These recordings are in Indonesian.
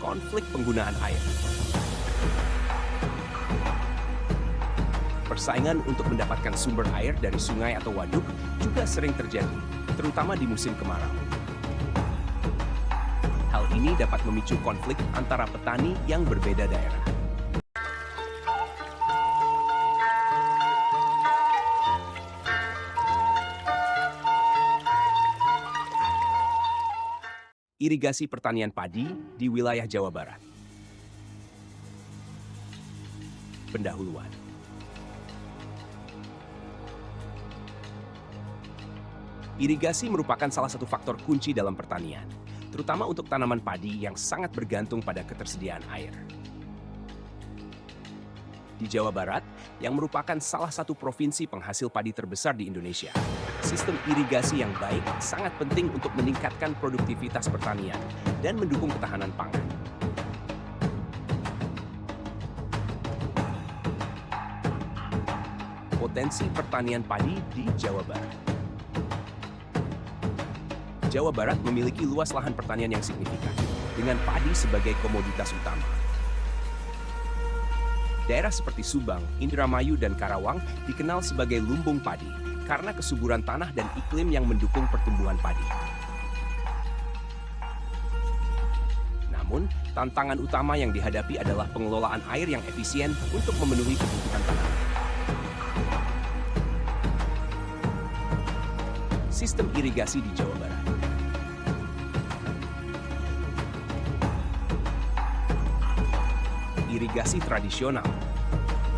Konflik penggunaan air. Persaingan untuk mendapatkan sumber air dari sungai atau waduk juga sering terjadi, terutama di musim kemarau. Hal ini dapat memicu konflik antara petani yang berbeda daerah. Irigasi pertanian padi di wilayah Jawa Barat. Pendahuluan. Irigasi merupakan salah satu faktor kunci dalam pertanian, terutama untuk tanaman padi yang sangat bergantung pada ketersediaan air. Di Jawa Barat, yang merupakan salah satu provinsi penghasil padi terbesar di Indonesia, sistem irigasi yang baik sangat penting untuk meningkatkan produktivitas pertanian dan mendukung ketahanan pangan. Potensi pertanian padi di Jawa Barat. Jawa Barat memiliki luas lahan pertanian yang signifikan, dengan padi sebagai komoditas utama. Daerah seperti Subang, Indramayu, dan Karawang dikenal sebagai lumbung padi karena kesuburan tanah dan iklim yang mendukung pertumbuhan padi. Namun, tantangan utama yang dihadapi adalah pengelolaan air yang efisien untuk memenuhi kebutuhan tanaman. Sistem irigasi di Jawa Barat. Irigasi tradisional.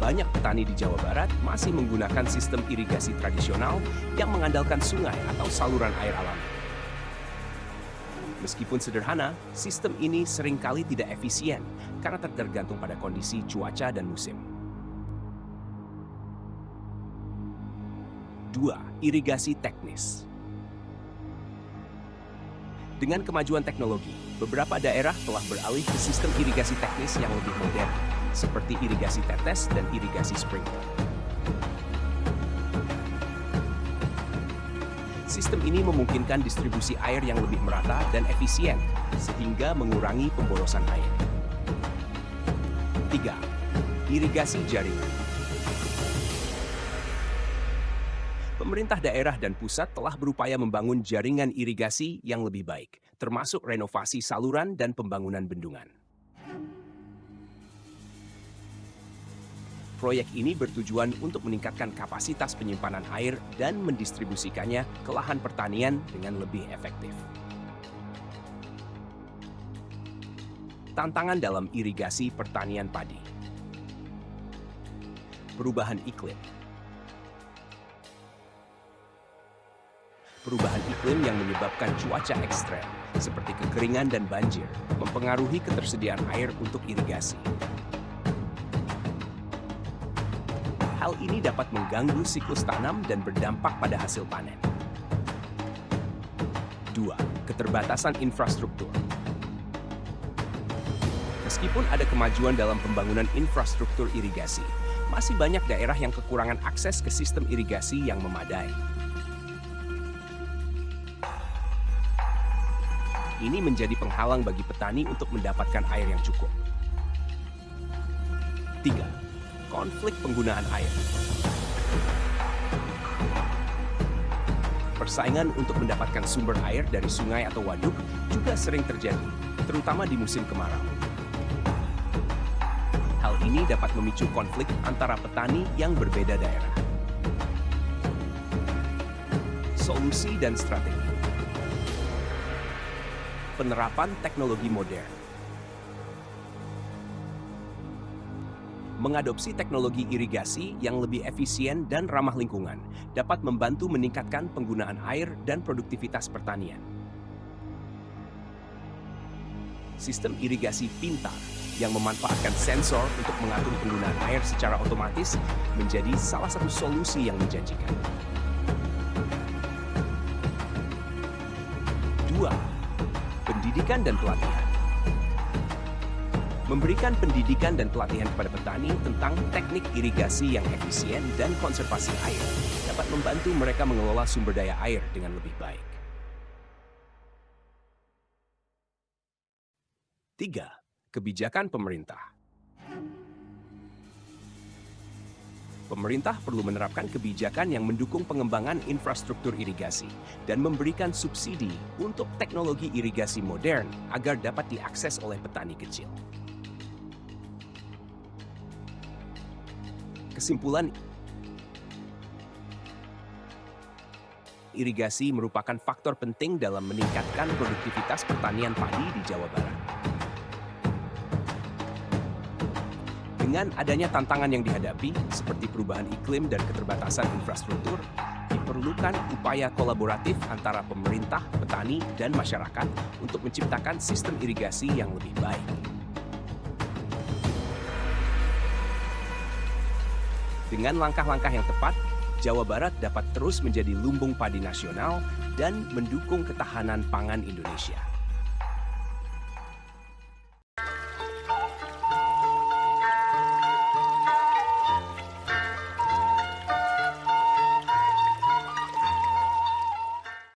Banyak petani di Jawa Barat masih menggunakan sistem irigasi tradisional yang mengandalkan sungai atau saluran air alami. Meskipun sederhana, sistem ini seringkali tidak efisien karena tergantung pada kondisi cuaca dan musim. 2. Irigasi teknis. Dengan kemajuan teknologi, beberapa daerah telah beralih ke sistem irigasi teknis yang lebih modern, seperti irigasi tetes dan irigasi sprinkler. Sistem ini memungkinkan distribusi air yang lebih merata dan efisien, sehingga mengurangi pemborosan air. 3. Irigasi jaringan. Pemerintah daerah dan pusat telah berupaya membangun jaringan irigasi yang lebih baik, termasuk renovasi saluran dan pembangunan bendungan. Proyek ini bertujuan untuk meningkatkan kapasitas penyimpanan air dan mendistribusikannya ke lahan pertanian dengan lebih efektif. Tantangan dalam irigasi pertanian padi. Perubahan iklim. Perubahan iklim yang menyebabkan cuaca ekstrem, seperti kekeringan dan banjir, mempengaruhi ketersediaan air untuk irigasi. Hal ini dapat mengganggu siklus tanam dan berdampak pada hasil panen. 2. Keterbatasan infrastruktur. Meskipun ada kemajuan dalam pembangunan infrastruktur irigasi, masih banyak daerah yang kekurangan akses ke sistem irigasi yang memadai. Ini menjadi penghalang bagi petani untuk mendapatkan air yang cukup. 3. Konflik penggunaan air. Persaingan untuk mendapatkan sumber air dari sungai atau waduk juga sering terjadi, terutama di musim kemarau. Hal ini dapat memicu konflik antara petani yang berbeda daerah. Solusi dan strategi. Penerapan teknologi modern. Mengadopsi teknologi irigasi yang lebih efisien dan ramah lingkungan dapat membantu meningkatkan penggunaan air dan produktivitas pertanian. Sistem irigasi pintar yang memanfaatkan sensor untuk mengatur penggunaan air secara otomatis menjadi salah satu solusi yang menjanjikan. 2. Pendidikan dan pelatihan. Memberikan pendidikan dan pelatihan kepada petani tentang teknik irigasi yang efisien dan konservasi air dapat membantu mereka mengelola sumber daya air dengan lebih baik. 3. Kebijakan pemerintah. Pemerintah perlu menerapkan kebijakan yang mendukung pengembangan infrastruktur irigasi dan memberikan subsidi untuk teknologi irigasi modern agar dapat diakses oleh petani kecil. Kesimpulan, irigasi merupakan faktor penting dalam meningkatkan produktivitas pertanian padi di Jawa Barat. Dengan adanya tantangan yang dihadapi, seperti perubahan iklim dan keterbatasan infrastruktur, diperlukan upaya kolaboratif antara pemerintah, petani, dan masyarakat untuk menciptakan sistem irigasi yang lebih baik. Dengan langkah-langkah yang tepat, Jawa Barat dapat terus menjadi lumbung padi nasional dan mendukung ketahanan pangan Indonesia.